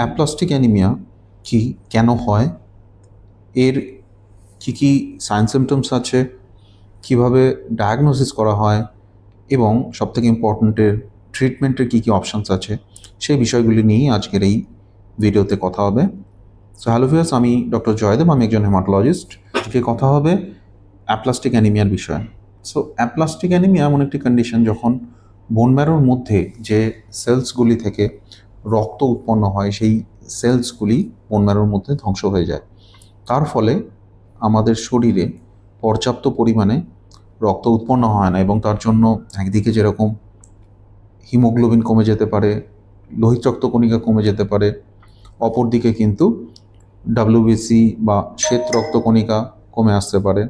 Aplastic anaemia কি, কেন হয়, এর কি সাইন সিমটমস আছে, কিভাবে ডায়াগনোসিস করা হয় এবং সবথেকে ইম্পর্ট্যান্টের ট্রিটমেন্টের কী অপশানস আছে, সেই বিষয়গুলি নিয়েই আজকের এই ভিডিওতে কথা হবে। সো হ্যালো ভিউয়ার্স, আমি ডক্টর জয়দেব, আমি একজন হেমাটোলজিস্ট। আজকে কথা হবে অ্যাপ্লাস্টিক অ্যানিমিয়ার বিষয়ে। সো অ্যাপ্লাস্টিক অ্যানিমিয়া এমন একটি কন্ডিশন যখন বোন ম্যারোর মধ্যে যে সেলসগুলি থেকে রক্ত উৎপন্ন হয়, সেই সেলসগুলি বোন ম্যারোর মধ্যে ধ্বংস হয়ে যায়। তার ফলে আমাদের শরীরে পর্যাপ্ত পরিমাণে রক্ত উৎপন্ন হয় না এবং তার জন্য একদিকে যেরকম হিমোগ্লোবিন কমে যেতে পারে, লোহিত রক্তকণিকা কমে যেতে পারে, অপরদিকে কিন্তু ডাব্লিউবিসি বা শ্বেত রক্তকণিকা কমে আসতে পারে,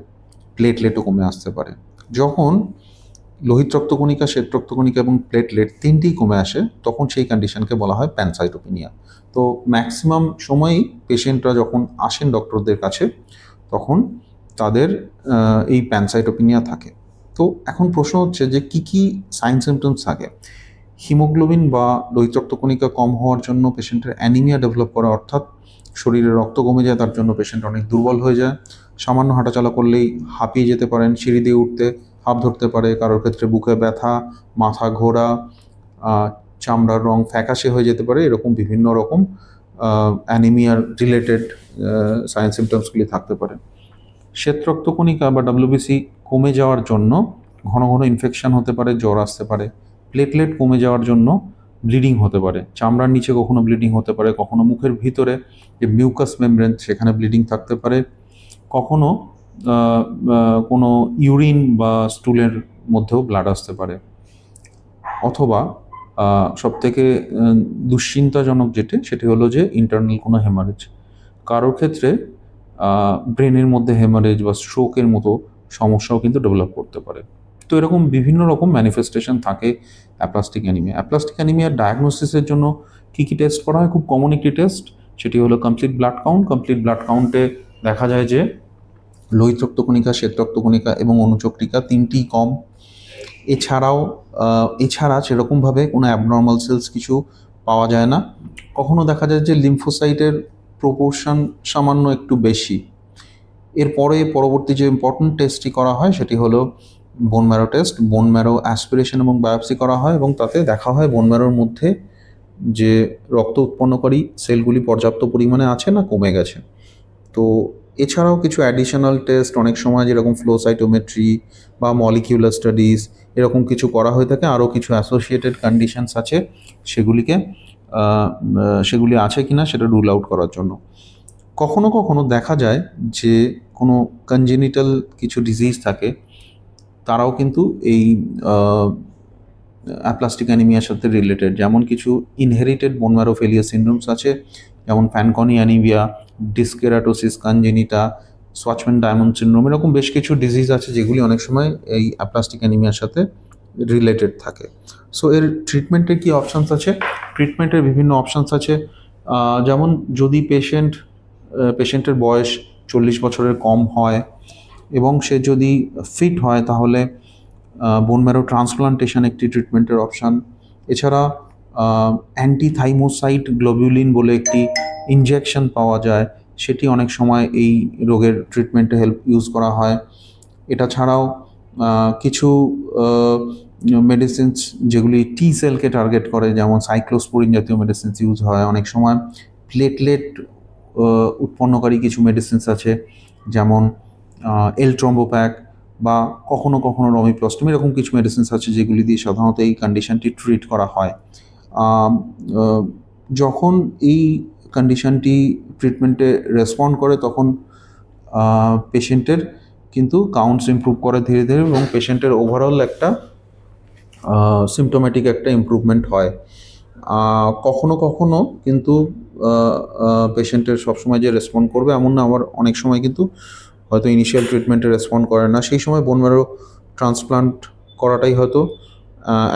প্লেটলেটও কমে আসতে পারে। যখন লোহিত রক্তকণিকা, শ্বেত রক্তকণিকা এবং প্লেটলেট তিনটেই কমে আসে, তখন সেই কন্ডিশনকে বলা হয় প্যানসাইটোপিনিয়া। তো ম্যাক্সিমাম সময়ই পেশেন্টরা যখন আসেন ডক্টরদের কাছে, তখন তাদের এই প্যানসাইটোপিনিয়া থাকে। তো এখন প্রশ্ন হচ্ছে যে কি সাইন সিমটমস থাকে। হিমোগ্লোবিন বা লোহিত রক্তকণিকা কম হওয়ার জন্য পেশেন্টের অ্যানিমিয়া ডেভেলপ করে, অর্থাৎ শরীরে রক্ত কমে যায়, তার জন্য পেশেন্ট অনেক দুর্বল হয়ে যায়। সামান্য হাঁটাচলা করলেই হাঁপিয়ে যেতে পারেন, সিঁড়ি দিয়ে উঠতে হাঁপ ধরতে পারে, কারোর ক্ষেত্রে বুকে ব্যথা, মাথা ঘোরা, চামড়ার রং ফ্যাকাশে হয়ে যেতে পারে। এরকম বিভিন্ন রকম অ্যানিমিয়ার রিলেটেড সাইন সিমটমসগুলি থাকতে পারে। শ্বেত রক্তকণিকা বা ডাব্লিউবিসি কমে যাওয়ার জন্য ঘন ঘন ইনফেকশন হতে পারে, জ্বর আসতে পারে। প্লেটলেট কমে যাওয়ার জন্য ব্লিডিং হতে পারে, চামড়ার নিচে কখনো ব্লিডিং হতে পারে, কখনো মুখের ভিতরে যে মিউকাস মেমব্রেন সেখানে ব্লিডিং থাকতে পারে, কখনো কোনো ইউরিন বা স্টুলের মধ্যেও ব্লাড আসতে পারে, অথবা সবথেকে দুশ্চিন্তাজনক সেটি হলো যে ইন্টারনাল কোনো হেমারেজ। কারোর ক্ষেত্রে ব্রেনের মধ্যে হেমারেজ বা স্ট্রোকের মতো সমস্যাও কিন্তু ডেভেলপ করতে পারে। তো এরকম বিভিন্ন রকম ম্যানিফেস্টেশন থাকে অ্যাপ্লাস্টিক অ্যানিমিয়া। অ্যাপ্লাস্টিক অ্যানিমিয়ার ডায়াগনোসিসের জন্য কী টেস্ট করা হয়? খুব কমন একটি টেস্ট, সেটি হলো complete blood count. Complete blood কাউন্টে দেখা যায় যে লোহিত রক্তকণিকা, শ্বেত রক্তকণিকা এবং অনুচক্রিকা তিনটিই কম। এছাড়া সেরকমভাবে কোনো অ্যাবনর্মাল সেলস কিছু পাওয়া যায় না। কখনো দেখা যায় যে লিম্ফোসাইটের প্রপোর্শন সামান্য একটু বেশি। এরপরে পরবর্তী যে ইম্পর্টেন্ট টেস্টটি করা হয় সেটি হলো bone marrow test. Bone marrow aspiration এবং বায়োপসি করা হয় এবং তাতে দেখা হয় বোন ম্যারোর মধ্যে যে রক্ত উৎপন্নকারী সেলগুলি পর্যাপ্ত পরিমাণে আছে না কমে গেছে। তো এছাড়াও কিছু অ্যাডিশনাল টেস্ট অনেক সময় যেরকম ফ্লো সাইটোমেট্রি বা মলিকিউলার স্টাডিজ এরকম কিছু করা হয়ে থাকে। আরও কিছু অ্যাসোসিয়েটেড কন্ডিশনস আছে, সেগুলি আছে কিনা সেটা রুল আউট করার জন্য। কখনো কখনো দেখা যায় যে কোনো কনজেনিটাল কিছু ডিজিজ থাকে, তারাও কিন্তু এই অ্যাপ্লাস্টিক অ্যানিমিয়ার সাথে রিলেটেড। যেমন কিছু ইনহেরিটেড বোন ম্যারো ফেলিয়ার সিনড্রোমস আছে, যেমন ফ্যানকনি অ্যানিমিয়া, ডিসকেরাটোসিস কনজেনিটা, সোয়াচম্যান ডায়মন্ড সিনড্রোম। এরকম বেশ কিছু ডিজিজ আছে যেগুলি অনেক সময় এই অ্যাপ্লাস্টিক অ্যানিমিয়ার সাথে রিলেটেড থাকে। সো এর ট্রিটমেন্টের কী অপশানস আছে? ট্রিটমেন্টের বিভিন্ন অপশানস আছে। যেমন যদি পেশেন্টের বয়স 40 বছরের কম হয় এবং সে যদি ফিট হয়, তাহলে বোন ম্যারো ট্রান্সপ্লান্টেশন একটি ট্রিটমেন্টের অপশান। এছাড়া অ্যান্টিথাইমোসাইট গ্লোবিউলিন বলে একটি ইনজেকশন পাওয়া যায়, সেটি অনেক সময় এই রোগের ট্রিটমেন্টে ইউজ করা হয়। এটা ছাড়াও কিছু মেডিসিনস যেগুলি টি সেলকে টার্গেট করে, যেমন সাইক্লোস্পোরিন জাতীয় মেডিসিনস ইউজ হয়। অনেক সময় প্লেটলেট উৎপন্নকারী কিছু মেডিসিনস আছে, যেমন এলট্রম্বোপ্যাক বা কখনো কখনো রমিপ্লস্টম। এরকম কিছু মেডিসিনস আছে যেগুলি দিয়ে সাধারণত এই কন্ডিশনটি ট্রিট করা হয়। যখন এই কন্ডিশনটি ট্রিটমেন্টে রেসপন্ড করে, তখন পেশেন্টের কিন্তু কাউন্টস ইমপ্রুভ করে ধীরে ধীরে এবং পেশেন্টের ওভারঅল একটা সিমটোম্যাটিক একটা ইমপ্রুভমেন্ট হয়। কখনো কখনো কিন্তু পেশেন্টের সবসময় যে রেসপন্ড করবে এমন না, আবার অনেক সময় কিন্তু হয়তো ইনিশিয়াল ট্রিটমেন্টে রেসপন্ড করে না। সেই সময় বোন ম্যারো ট্রান্সপ্লান্ট করাটাই হয়তো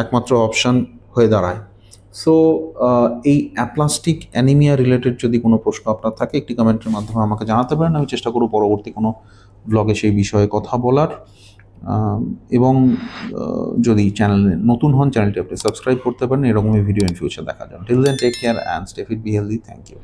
একমাত্র অপশান হয়ে দাঁড়ায়। সো এই অ্যাপ্লাস্টিক অ্যানিমিয়া রিলেটেড যদি কোনো প্রশ্ন আপনার থাকে, একটি কমেন্টের মাধ্যমে আমাকে জানাতে পারেন। আমি চেষ্টা করব পরবর্তী কোনো ব্লগে সেই বিষয়ে কথা বলার। এবং যদি চ্যানেলে নতুন হন চ্যানেলটি আপনি সাবস্ক্রাইব করতে পারেন এরকমই ভিডিও ইন ফিউচার দেখার জন্য। Till then take care and stay fit, be healthy. Thank you.